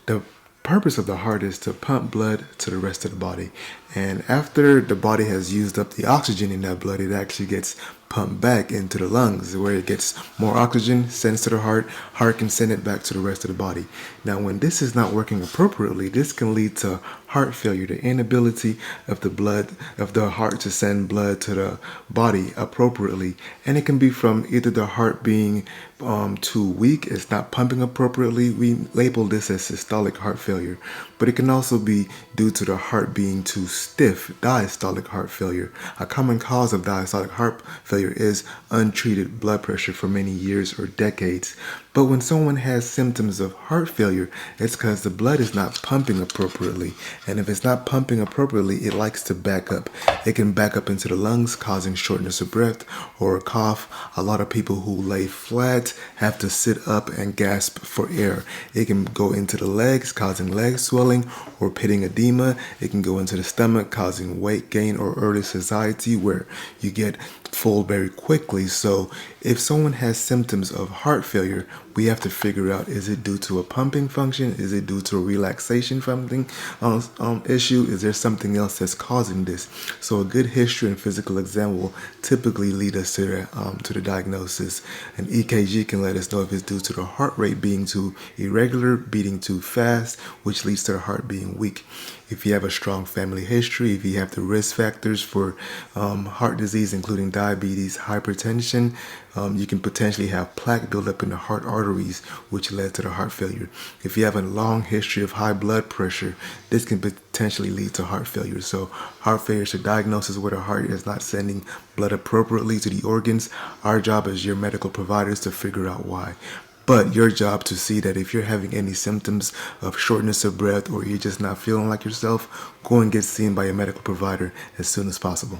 The purpose of the heart is to pump blood to the rest of the body. And after the body has used up the oxygen in that blood, it actually gets pumped back into the lungs where it gets more oxygen, sends to the heart can send it back to the rest of the body. Now, when this is not working appropriately, this can lead to heart failure, the inability of the heart to send blood to the body appropriately. And it can be from either the heart being too weak, it's not pumping appropriately. We label this as systolic heart failure, but it can also be due to the heart being too stiff, diastolic heart failure. A common cause of diastolic heart failure is untreated blood pressure for many years or decades. But when someone has symptoms of heart failure, it's because the blood is not pumping appropriately. And if it's not pumping appropriately, it likes to back up. It can back up into the lungs, causing shortness of breath or a cough. A lot of people who lay flat have to sit up and gasp for air. It can go into the legs, causing leg swelling or pitting edema. It can go into the stomach, causing weight gain or early satiety, where you get full very quickly. So if someone has symptoms of heart failure, we have to figure out, is it due to a pumping function? Is it due to a relaxation something issue? Is there something else that's causing this? So a good history and physical exam will typically lead us to the diagnosis. An EKG can let us know if it's due to the heart rate being too irregular, beating too fast, which leads to the heart being weak. If you have a strong family history, if you have the risk factors for heart disease, including diabetes, hypertension, you can potentially have plaque buildup in the heart arteries, which led to the heart failure. If you have a long history of high blood pressure, this can potentially lead to heart failure. So heart failure is a diagnosis where the heart is not sending blood appropriately to the organs. Our job as your medical provider is to figure out why. But your job to see that if you're having any symptoms of shortness of breath or you're just not feeling like yourself, go and get seen by a medical provider as soon as possible.